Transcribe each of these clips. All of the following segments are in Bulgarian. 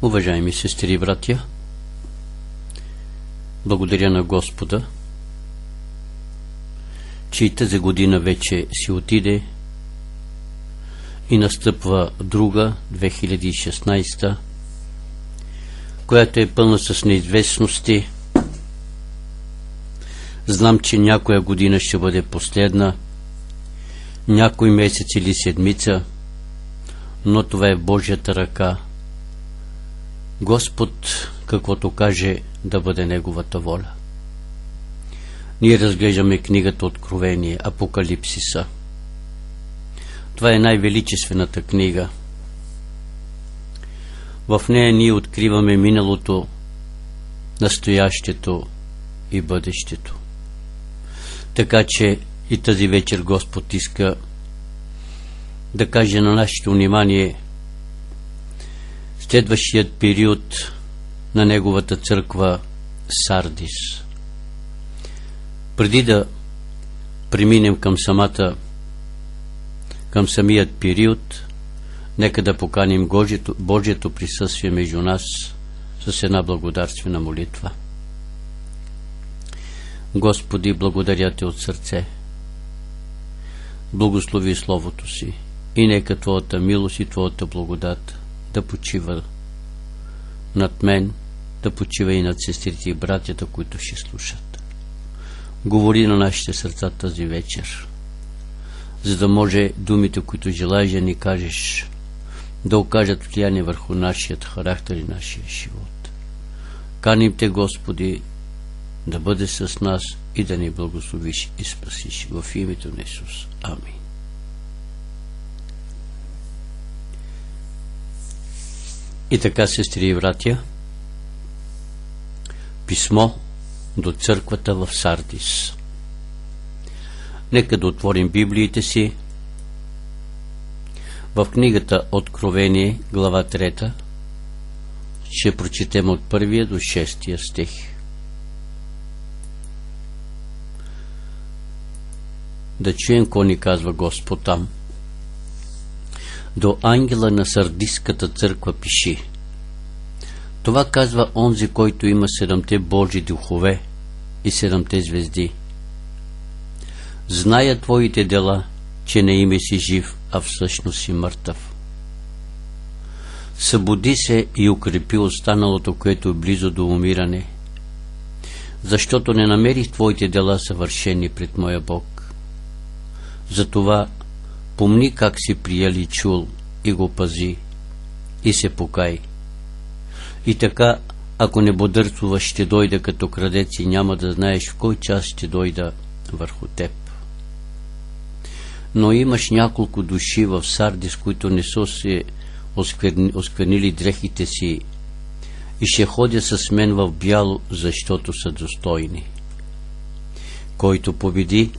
Уважаеми сестри и братя, благодаря на Господа, че и тази година вече си отиде и настъпва друга, 2016, която е пълна с неизвестности. Знам, че някоя година ще бъде последна, някой месец или седмица, но това е Божията ръка. Господ, каквото каже, да бъде Неговата воля. Ние разглеждаме книгата Откровение, Апокалипсиса. Това е най-величествената книга. В нея ние откриваме миналото, настоящето и бъдещето. Така че и тази вечер Господ иска да каже на нашето внимание следващият период на Неговата църква Сардис. Преди да преминем към самият период, нека да поканим Божието присъствие между нас с една благодарствена молитва. Господи, благодаря Ти от сърце. Благослови Словото Си и нека Твоята милост и Твоята благодат да почива над мен, да почива и над сестрите и братята, които ще слушат. Говори на нашите сърца тази вечер, за да може думите, които желаеш да ни кажеш, да окажат влияние върху нашият характер и нашия живот. Каним Те, Господи, да бъде с нас и да ни благословиш и спасиш. В името на Исус. Амин. И така, сестри и братя, писмо до църквата в Сардис. Нека да отворим Библиите си в книгата Откровение, глава 3. Ще прочетем от 1 до 6 стих. Да чуем ко ни казва Господ там. До ангела на Сардиската църква пиши: това казва онзи, който има 7 Божи духове и 7 звезди. Зная твоите дела, че на име си жив, а всъщност си мъртъв. Събуди се и укрепи останалото, което е близо до умиране, защото не намерих твоите дела съвършени пред моя Бог. Затова помни как си приял и чул и го пази и се покай. И така, ако не бодрствуваш, ще дойда като крадец и няма да знаеш в кой час ще дойда върху теб. Но имаш няколко души в Сардис, които не са се осквернили дрехите си и ще ходя с мен в бяло, защото са достойни. Който победи,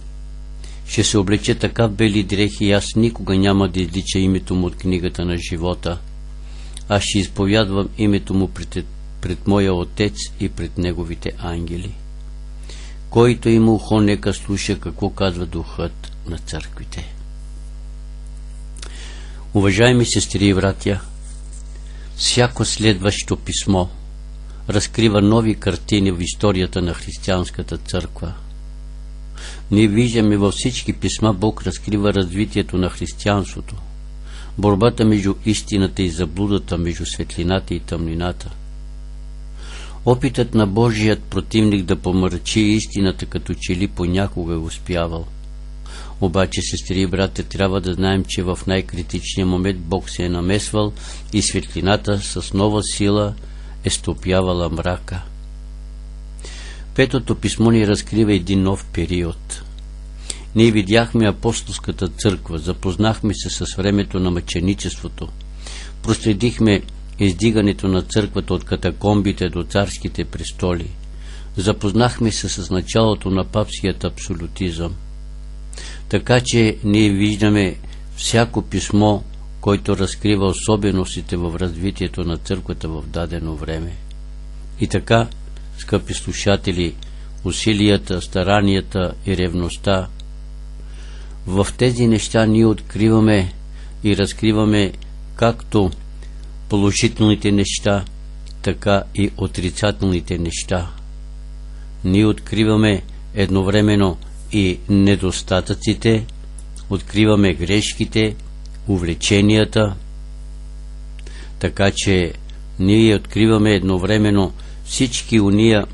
ще се облече така в бели дрехи и аз никога няма да излича името му от книгата на живота. Аз ще изповядвам името му пред моя Отец и пред неговите ангели. Който има ухо, нека слуша какво казва Духът на църквите. Уважаеми сестри и братя, всяко следващо писмо разкрива нови картини в историята на християнската църква. Ние виждаме във всички писма Бог разкрива развитието на християнството, борбата между истината и заблудата, между светлината и тъмнината. Опитът на Божият противник да помрачи истината като че ли понякога е успявал. Обаче, сестри и братя, трябва да знаем, че в най-критичния момент Бог се е намесвал и светлината с нова сила е стопявала мрака. Петото писмо ни разкрива един нов период. Ние видяхме апостолската църква, запознахме се с времето на мъченичеството, проследихме издигането на църквата от катакомбите до царските престоли, запознахме се с началото на папският абсолютизъм. Така че ние виждаме всяко писмо, който разкрива особеностите в развитието на църквата в дадено време. И така, скъпи слушатели, усилията, старанията и ревността, в тези неща ние откриваме и разкриваме както положителните неща, така и отрицателните неща. Ние откриваме едновременно и недостатъците, откриваме грешките, увлеченията, така че ние откриваме едновременно всички уния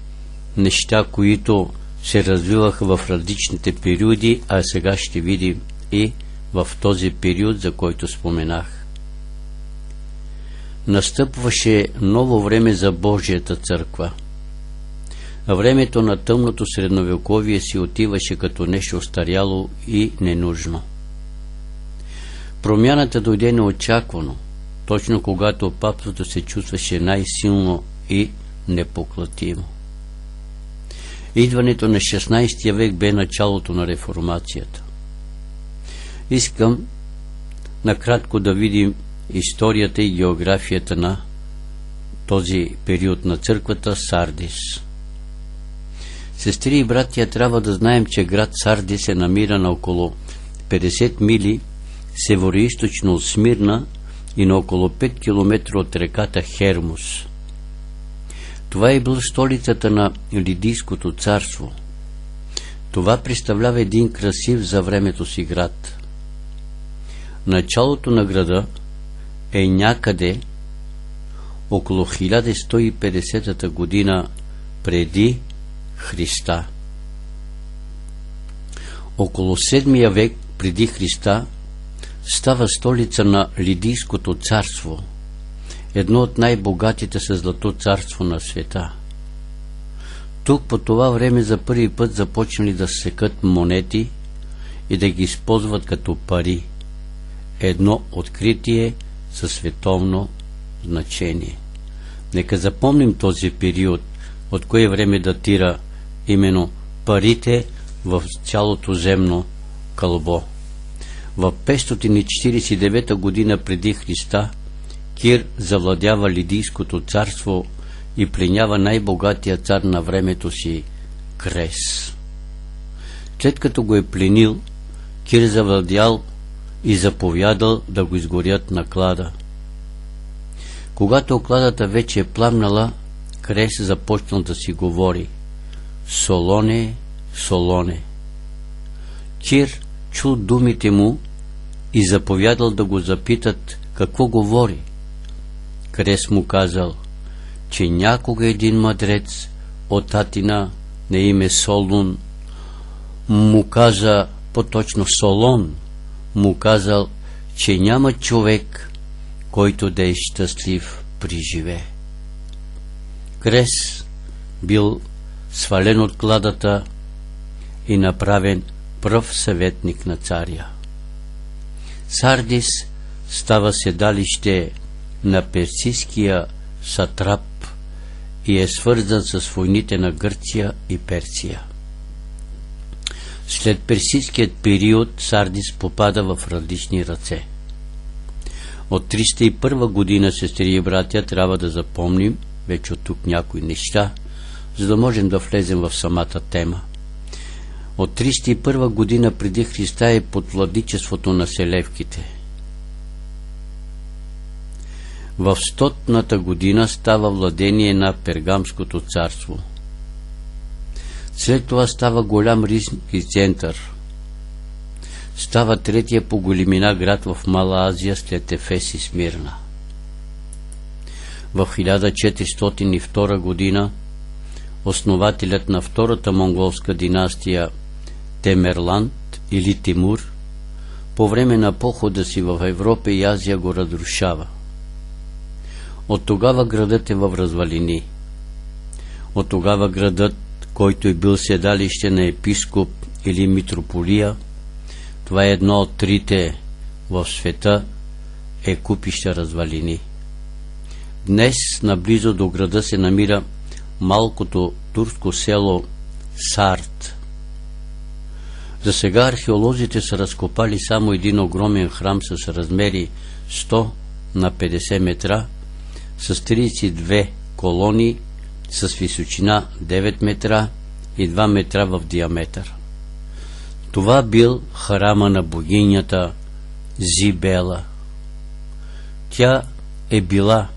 неща, които се развиваха в различните периоди, а сега ще видим и в този период, за който споменах. Настъпваше ново време за Божията църква. Времето на тъмното средновековие си отиваше като нещо остаряло и ненужно. Промяната дойде неочаквано, точно когато папството се чувстваше най-силно и непоклатимо. Идването на 16 век бе началото на реформацията. Искам накратко да видим историята и географията на този период на църквата Сардис. Сестри и братия, трябва да знаем, че град Сардис се намира на около 50 мили североизточно от Смирна и на около 5 км от реката Хермус. Това е била столицата на Лидийското царство. Това представлява един красив за времето си град. Началото на града е някъде около 1150 година преди Христа. Около 7 век преди Христа става столица на Лидийското царство, едно от най-богатите със злато царство на света. Тук по това време за първи път започнали да секат монети и да ги използват като пари. Едно откритие със световно значение. Нека запомним този период, от кое време датира именно парите в цялото земно кълбо. В 549 година преди Христа Кир завладява Лидийското царство и пленява най-богатия цар на времето си Крес. След като го е пленил, Кир завладял и заповядал да го изгорят на клада. Когато окладата вече е пламнала, Крес започнал да си говори: Солоне, Солоне. Кир чул думите му и заповядал да го запитат какво говори. Крес му казал, че някога един мъдрец от Атина на име Солун му каза, по-точно Солон, му казал, че няма човек, който да е щастлив при живе. Крес бил свален от кладата и направен пръв съветник на царя. Сардис става седалище на персийския сатрап и е свързан с войните на Гърция и Персия. След персийският период Сардис попада в различни ръце. От 301 година, сестри и братя, трябва да запомним вече от тук някои неща, за да можем да влезем в самата тема. От 301 година преди Христа е под владичеството на селевките. В 100-ната година става владение на Пергамското царство. След това става голям римски център. Става третия по големина град в Мала Азия след Ефес и Смирна. В 1402 година основателят на втората монголска династия Темерланд или Тимур по време на похода си в Европа и Азия го разрушава. От тогава градът е в развалини. От тогава градът, който е бил седалище на епископ или митрополия, това е едно от трите в света, е купища развалини. Днес наблизо до града се намира малкото турско село Сарт. За сега археолозите са разкопали само един огромен храм с размери 100 на 50 метра, с 32 колони, с височина 9 метра и 2 метра в диаметър. Това бил храма на богинята Зибела. Тя е била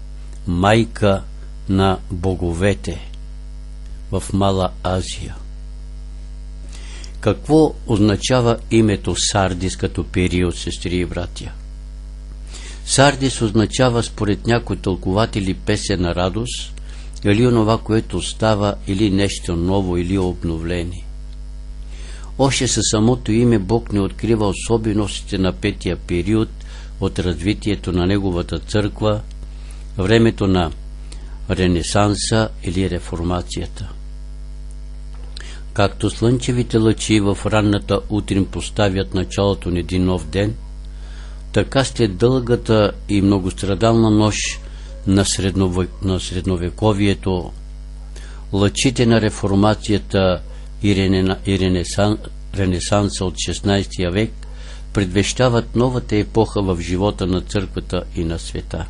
майка на боговете в Мала Азия. Какво означава името Сардис като период, сестри и братя? Сардис означава според някои тълкователи песен на радост, или онова, което става, или нещо ново, или обновление. Още със самото име Бог не открива особеностите на петия период от развитието на Неговата църква, времето на Ренесанса или Реформацията. Както слънчевите лъчи в ранната утрин поставят началото на един нов ден, така след дългата и многострадална нощ на средновековието, лъчите на Реформацията и Ренесанса от 16 век предвещават новата епоха в живота на църквата и на света.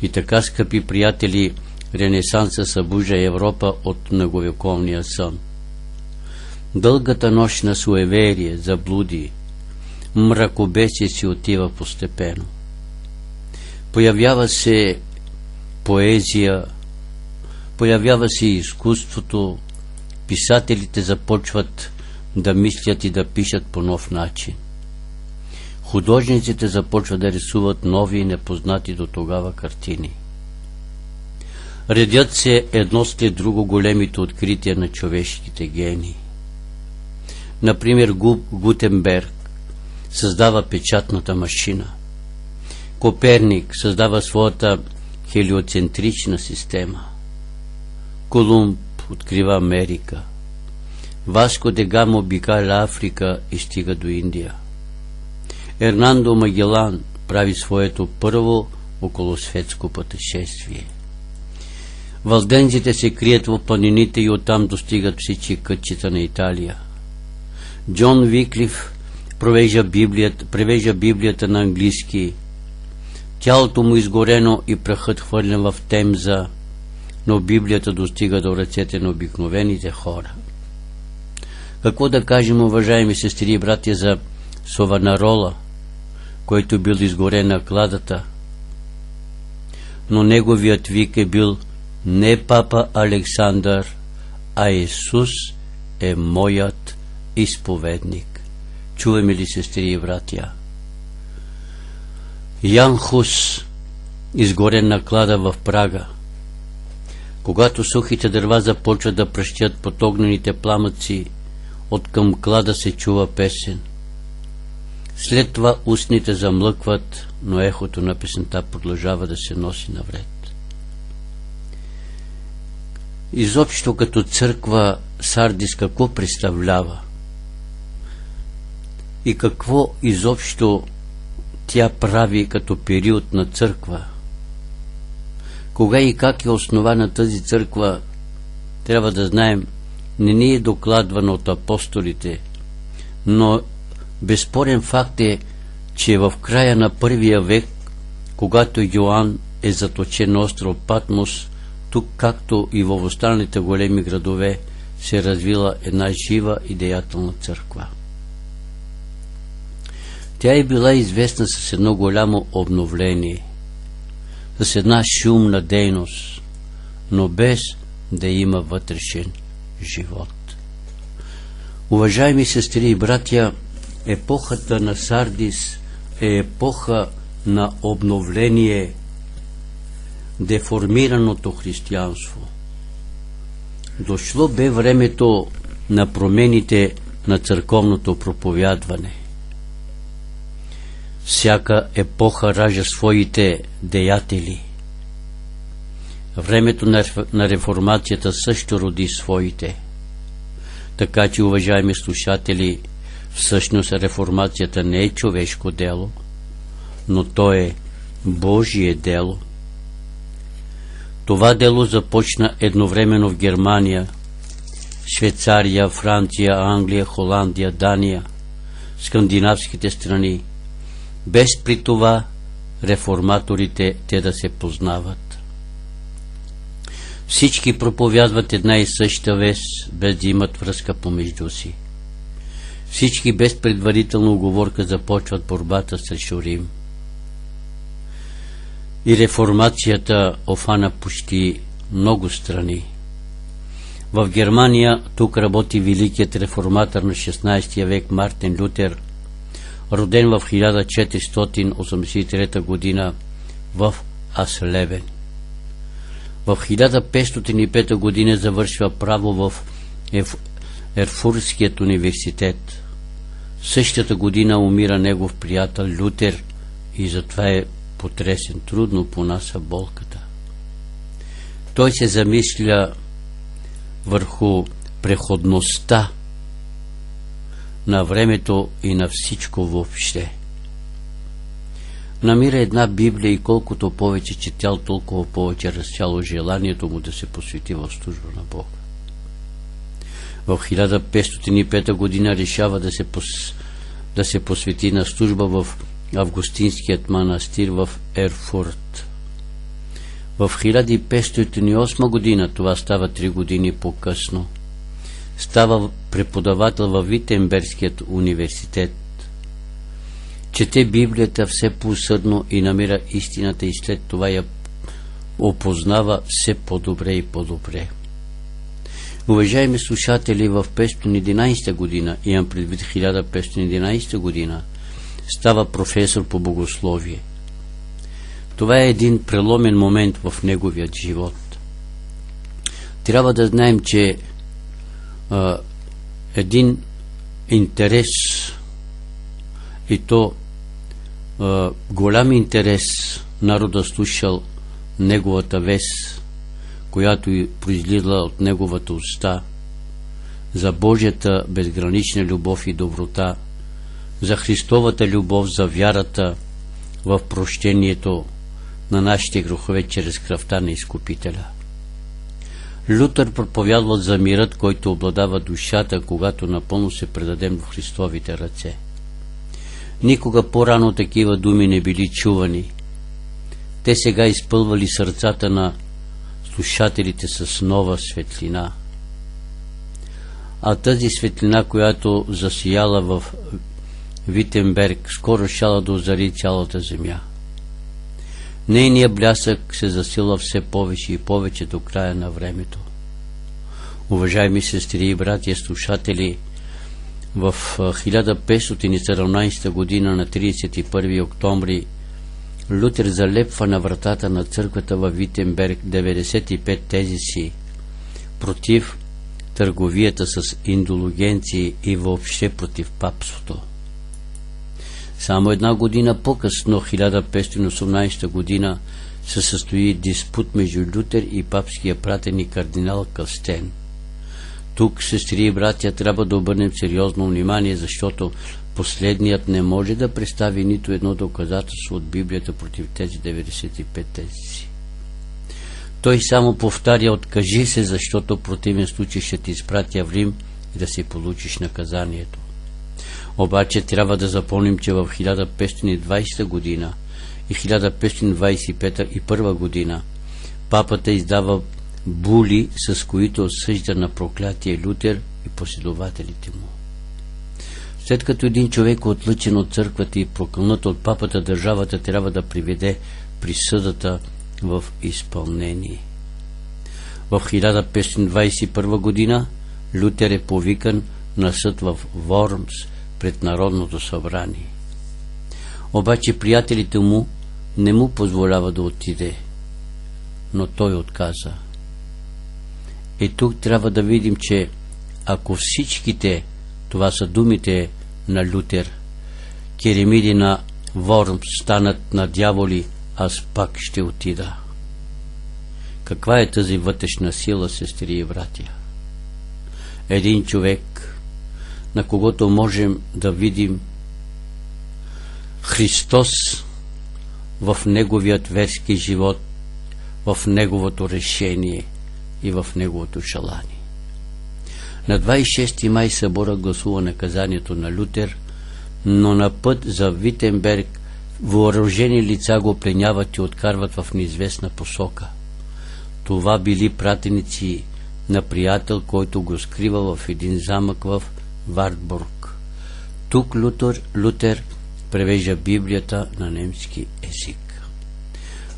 И така, скъпи приятели, Ренесанса събужда Европа от многовековния сън. Дългата нощ на суеверие, заблуди, мракобесие си отива постепенно. Появява се поезия, появява се изкуството, писателите започват да мислят и да пишат по нов начин. Художниците започват да рисуват нови и непознати до тогава картини. Редят се едно след друго големите открития на човешките гении. Например, Гутенберг създава печатната машина. Коперник създава своята хелиоцентрична система. Колумб открива Америка. Васко де Гама обикаля Африка и стига до Индия. Ернандо Магелан прави своето първо околосветско пътешествие. Валдензите се крият в планините и оттам достигат всички кътчета на Италия. Джон Виклиф превежда Библията на английски. Тялото му изгорено и прахът хвърлен в Темза, но Библията достига до ръцете на обикновените хора. Какво да кажем, уважаеми сестри и братя, за Сованарола, който бил изгорен на кладата, но неговият вик е бил: не папа Александър, а Исус е моят изповедник. Чуваме ли, сестри и братя? Ян Хус, изгорен на клада в Прага. Когато сухите дърва започват да пръщят под огнените пламъци, от към клада се чува песен. След това устните замлъкват, но ехото на песента продължава да се носи навред. Изобщо като църква Сардис какво представлява? И какво изобщо тя прави като период на църква? Кога и как е основана тази църква, трябва да знаем, не ни е докладвано от апостолите, но безспорен факт е, че в края на първия век, когато Йоан е заточен на остров Патмос, тук, както и в останалите големи градове, се развила една жива и деятелна църква. Тя е била известна с едно голямо обновление, с една шумна дейност, но без да има вътрешен живот. Уважаеми сестри и братя, епохата на Сардис е епоха на обновление, деформираното християнство. Дошло бе времето на промените на църковното проповядване. Всяка епоха ражда своите деятели. Времето на реформацията също роди своите. Така че, уважаеми слушатели, всъщност реформацията не е човешко дело, но то е Божие дело. Това дело започна едновременно в Германия, Швейцария, Франция, Англия, Холандия, Дания, скандинавските страни, без при това реформаторите те да се познават. Всички проповядват една и съща вест, без да имат връзка помежду си. Всички без предварителна уговорка започват борбата срещу Рим. и реформацията офана почти много страни. В Германия тук работи великият реформатор на 16 век Мартин Лютер, роден в 1483 година в Аслевен. В 1505 година завършва право в Ерфуртският университет. Същата година умира негов приятел Лютер и затова е потресен, трудно понася болката. Той се замисля върху преходността на времето и на всичко въобще. Намира една Библия и колкото повече четял, толкова повече разцяло желанието му да се посвети в служба на Бога. В 1505 година решава да се посвети на служба в Августинският манастир в Ерфурт. В 1508 година, това става 3 години по-късно, става преподавател във Витенбергският университет. Чете Библията все по-усърдно и намира истината и след това я опознава все по-добре и по-добре. Уважаеми слушатели, в 511 година, имам предвид 1511 година, става професор по богословие. Това е един преломен момент в неговият живот. Трябва да знаем, че един интерес, и то голям интерес, народа слушал неговата вест, която произлизала от неговата уста, за Божията безгранична любов и доброта, за Христовата любов, за вярата в прощението на нашите грехове чрез кръвта на Изкупителя. Лютер проповядва за мирът, който обладава душата, когато напълно се предадем в Христовите ръце. Никога по-рано такива думи не били чувани. Те сега изпълвали сърцата на слушателите с нова светлина. А тази светлина, която засияла в Витенберг, скоро щяла да озари цялата земя. Нейният блясък се засилва все повече и повече до края на времето. Уважаеми сестри и братия слушатели, в 1517 година на 31 октомври Лютер залепва на вратата на църквата във Витенберг 95 тези си против търговията с индулгенции и въобще против папството. Само една година по-късно, 1518 година, се състои диспут между Лютер и папския пратеник кардинал Кастен. Тук, сестри и братя, трябва да обърнем сериозно внимание, защото последният не може да представи нито едно доказателство от Библията против тези 95 тези. Той само повтаря: откажи се, защото в противен случай ще ти изпратя в Рим и да си получиш наказанието. Обаче трябва да запомним, че в 1520 година и 1521 година папата издава були, с които осъжда на проклятие Лютер и последователите му. След като един човек е отлъчен от църквата и прокълнат от папата, държавата трябва да приведе присъдата в изпълнение. В 1521 година Лютер е повикан на съд в Вормс пред Народното събрание. Обаче приятелите му не му позволява да отиде, но той отказа. И тук трябва да видим, че ако всичките, това са думите на Лютер, керемиди на Вормс станат на дяволи, аз пак ще отида. Каква е тази вътрешна сила, сестри и братя? Един човек, на когото можем да видим Христос в неговият верски живот, в неговото решение и в неговото желание. На 26 май събора гласува наказанието на Лютер, но на път за Витенберг въоръжени лица го пленяват и откарват в неизвестна посока. Това били пратеници на приятел, който го скрива в един замък в Вартбург. Тук Лютер превежда Библията на немски език.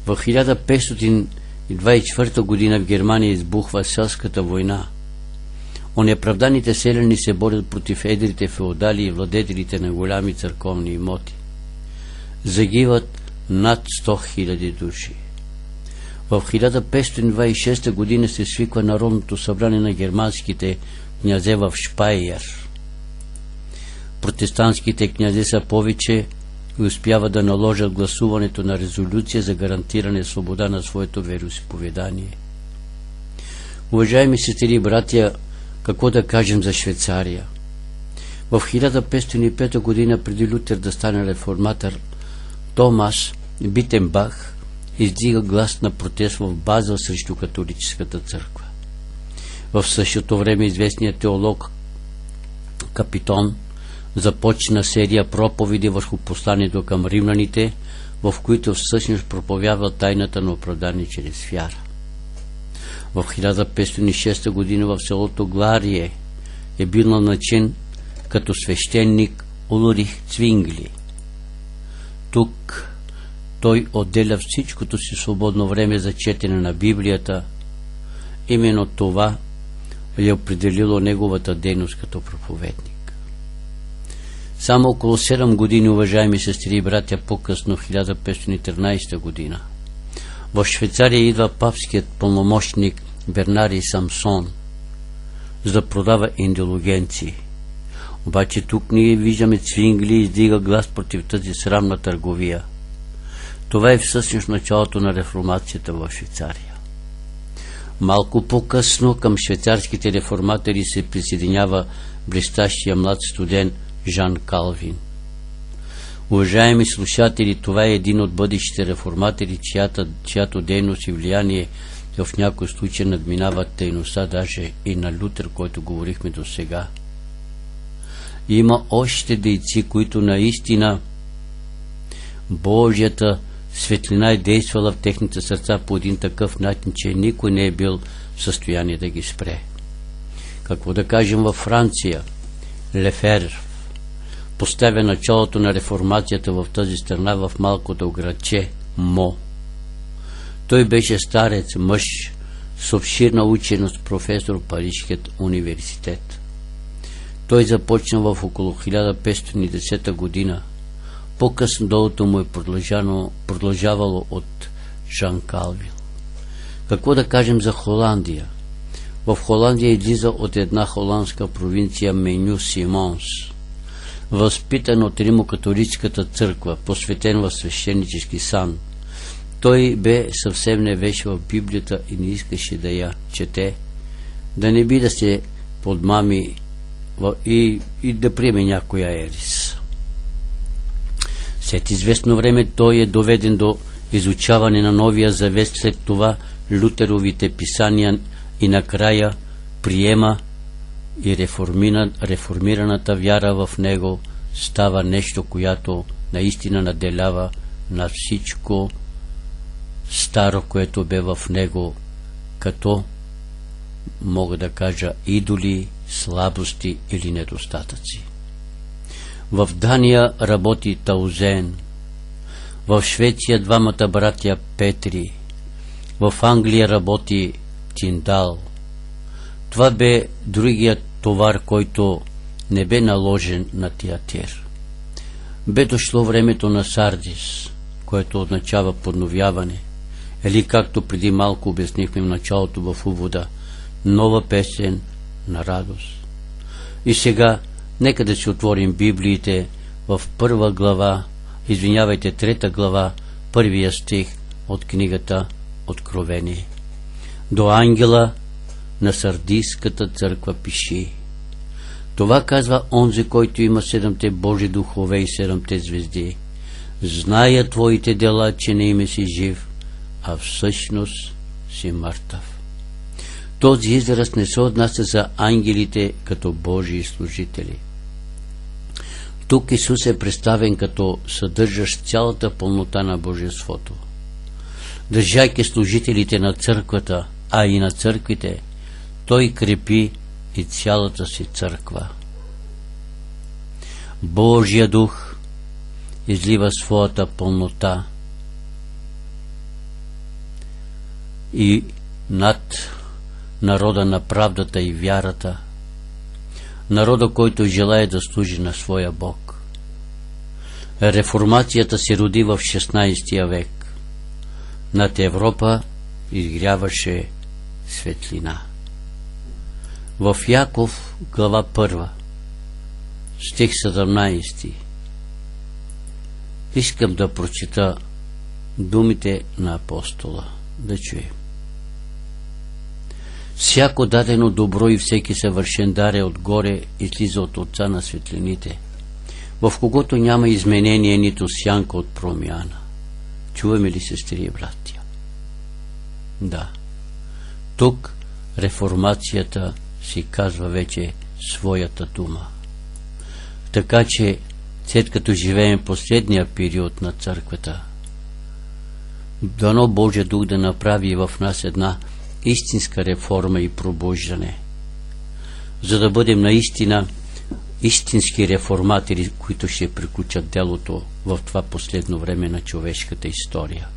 В 1524 година в Германия избухва селската война. Онеправданите селяни се борят против едрите феодали и владетелите на голями църковни имоти. Загиват над 100 000 души. В 1526 година се свиква Народното събрание на германските князе в Шпайер. Протестантските князе са повече и успяват да наложат гласуването на резолюция за гарантиране свобода на своето вероизповедание. Уважаеми сестри и братя, какво да кажем за Швейцария? В 1505 година, преди Лютер да стане реформатор, Томас Битенбах издига глас на протест в Базел срещу католическата църква. В същото време известният теолог Капитон започна серия проповеди върху посланието към римляните, в които всъщност проповядва тайната на оправдание чрез вяра. В 1506 година в селото Гларие е бил назначен като свещеник Улрих Цвингли. Тук той отделя всичкото си свободно време за четене на Библията. Именно това е определило неговата дейност като проповедник. Само около 7 години, уважаеми сестри и братя, по-късно, в 1513 година, в Швейцария идва папският пълномощник Бернари Самсон, за да продава индулгенции. Обаче тук ние виждаме Цвингли издига глас против тази срамна търговия. Това е всъщност началото на реформацията в Швейцария. Малко по-късно към швейцарските реформатори се присъединява блестящия млад студент Жан Калвин. Уважаеми слушатели, това е един от бъдещите реформатори, чиято дейност и влияние в някои случаи надминават дейността даже и на Лютер, който говорихме до сега. Има още дейци, които наистина Божията светлина е действала в техните сърца по един такъв начин, че никой не е бил в състояние да ги спре. Какво да кажем във Франция? Лефер поставя началото на реформацията в тази страна в малкото градче Мо. Той беше старец, мъж с обширна ученост, професор в Парижкият университет. Той започна в около 1510 година. По-късно долото му е продължавало от Жан Калвин. Какво да кажем за Холандия? В Холандия излиза от една холандска провинция Меню Симонс, възпитан от римокатолическата църква, посветен в свещенически сан. Той бе съвсем невеж в Библията и не искаше да я чете, да не би да се подмами и да приеме някоя ерис. След известно време той е доведен до изучаване на Новия завет, след това Лютеровите писания и накрая приема и реформираната вяра в него става нещо, която наистина наделява на всичко старо, което бе в него, като мога да кажа идоли, слабости или недостатъци. В Дания работи Таузен, в Швеция двамата братя Петри, в Англия работи Тиндал. Това бе другият товар, който не бе наложен на Тиатир. Бе дошло времето на Сардис, което означава подновяване, или както преди малко обяснихме в началото в увода, нова песен на радост. И сега нека да си отворим Библиите в трета глава, първия стих от книгата Откровение. До ангела на Сардийската църква пиши: това казва онзи, който има 7 Божи духове и 7 звезди. Зная твоите дела, че не име си жив, а всъщност си мъртъв. Този израз не се отнася за ангелите като Божии служители. Тук Исус е представен като съдържащ цялата пълнота на Божеството. Държайки служителите на църквата, а и на църквите, той крепи и цялата си църква. Божия дух излива своята пълнота и над народа на правдата и вярата, народа, който желае да служи на своя Бог. Реформацията се роди в 16 век. Над Европа изгряваше светлина. В Яков, глава 1, стих 17, искам да прочита думите на апостола, да чуем. Всяко дадено добро и всеки съвършен дар е отгоре и слиза от Отца на светлините, в когото няма изменение, нито сянка от промяна. Чуваме ли, сестри и братя? Да. Тук реформацията си казва вече своята дума. Така че, след като живеем последния период на църквата, дано Божия дух да направи в нас една истинска реформа и пробуждане, за да бъдем наистина истински реформатори, които ще приключат делото в това последно време на човешката история.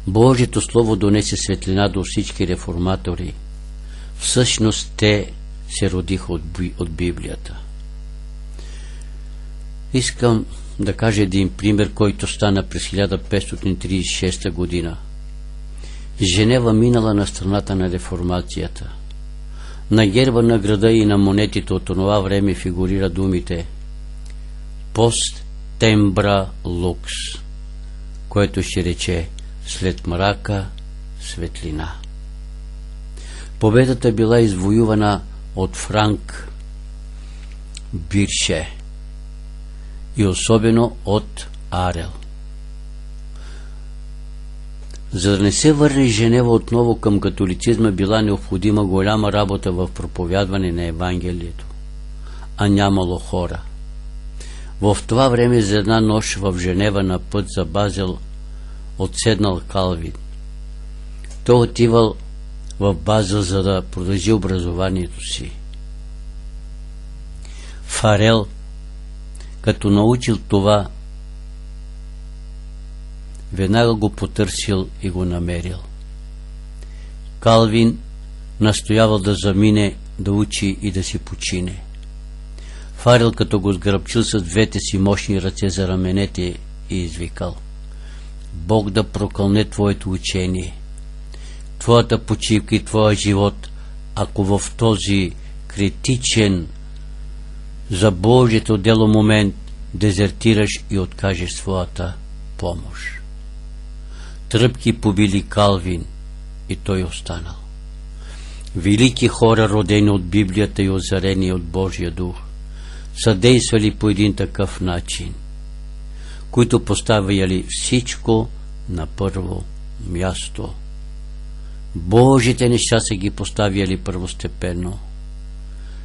Божието Слово донесе светлина до всички реформатори. Всъщност те се родиха от Библията. Искам да кажа един пример, който стана през 1536 година. Женева минала на страната на реформацията. На герба на града и на монетите от това време фигурира думите «Пост тембра лукс», което ще рече «След мрака светлина». Победата била извоювана от Франк Бирше и особено от Арел. За да не се върне Женева отново към католицизма, била необходима голяма работа в проповядване на Евангелието, а нямало хора. В това време за една нощ в Женева на път за Базел отседнал Калвин. Той отивал в Базел, за да продължи образованието си. Фарел, като научил това, веднага го потърсил и го намерил. Калвин настоявал да замине, да учи и да си почине. Фарел, като го сграбчил с двете си мощни ръце за раменете, и извикал: Бог да прокълне твоето учение, твоята почивка и твоя живот, ако в този критичен за Божието дело момент дезертираш и откажеш своята помощ. Тръпки побили Калвин и той останал. Велики хора, родени от Библията и озарени от Божия дух, са действали по един такъв начин, които поставяли всичко на първо място. Божите неща са ги поставяли първостепенно,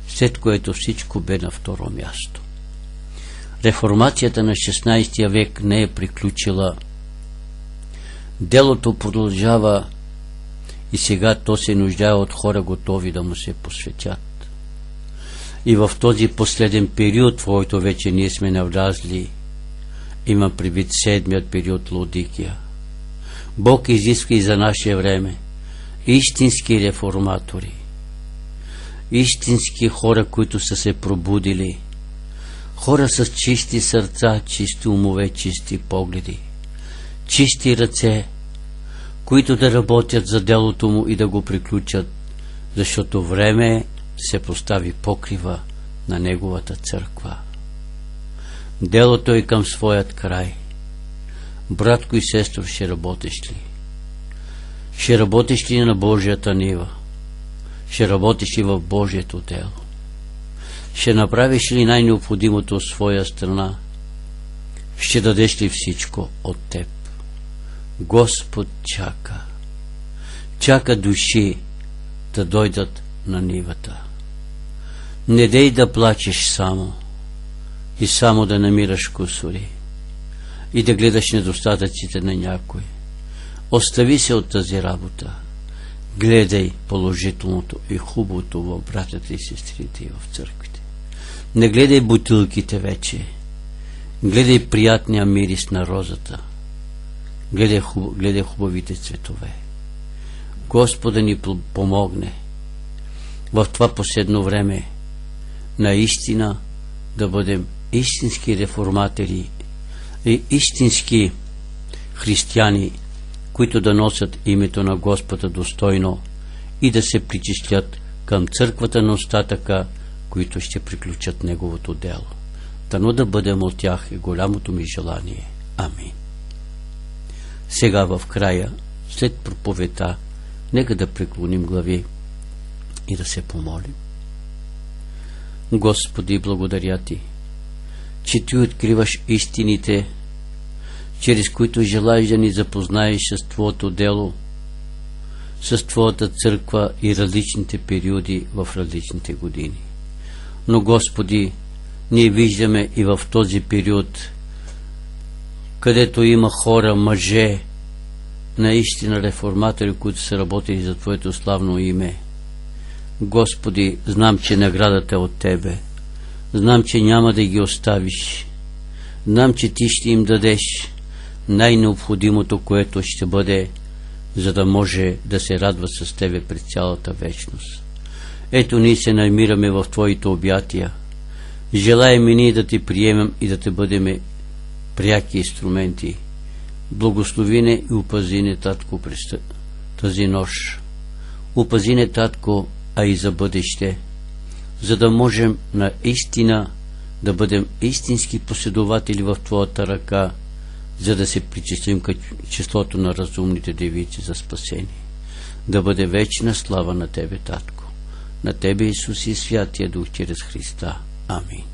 след което всичко бе на второ място. Реформацията на 16 век не е приключила. Делото продължава и сега то се нуждае от хора, готови да му се посветят. И в този последен период, в който вече ние сме навлязли, има предвид 7-ият период Лаодикия, Бог изисква и за наше време истински реформатори, истински хора, които са се пробудили, хора с чисти сърца, чисти умове, чисти погледи, чисти ръце, които да работят за делото му и да го приключат, защото време се постави покрива на неговата църква. Делото е към своят край. Братко и сестро, ще работиш ли? Ще работиш ли на Божията нива? Ще работиш ли в Божието дело? Ще направиш ли най-необходимото от своя страна? Ще дадеш ли всичко от теб? Господ чака. Чака души да дойдат на нивата. Не дей да плачеш само и само да намираш кусури и да гледаш недостатъците на някой. Остави се от тази работа. Гледай положителното и хубавото в братята и сестрите и в църквите. Не гледай бутилките вече. Гледай приятния мирис на розата. Гледай хубавите цветове. Господа ни помогне в това последно време наистина да бъдем истински реформатори и истински християни, които да носят името на Господа достойно и да се причислят към църквата на остатъка, които ще приключат Неговото дело. Дано да бъдем от тях е голямото ми желание. Амин. Сега в края, след проповедта, нека да преклоним глави и да се помолим. Господи, благодаря Ти, че Ти откриваш истините, чрез които желаеш да ни запознаеш с Твоето дело, с Твоята църква и различните периоди в различните години. Но, Господи, ние виждаме и в този период, където има хора, мъже, наистина реформатори, които са работили за Твоето славно име. Господи, знам, че наградата е от Тебе. Знам, че няма да ги оставиш. Знам, че Ти ще им дадеш най-необходимото, което ще бъде, за да може да се радва с Тебе през цялата вечност. Ето, ние се намираме в Твоите обятия. Желаем и ние да Те приемем и да Те бъдем пряки инструменти. Благослови не и опази не, Татко, през тази нощ. Опази не, Татко, а и за бъдеще, за да можем наистина да бъдем истински последователи в Твоята ръка, за да се причислим към числото на разумните девици за спасение. Да бъде вечна слава на Тебе, Татко, на Тебе, Исус и Святия Дух, чрез Христа. Амин.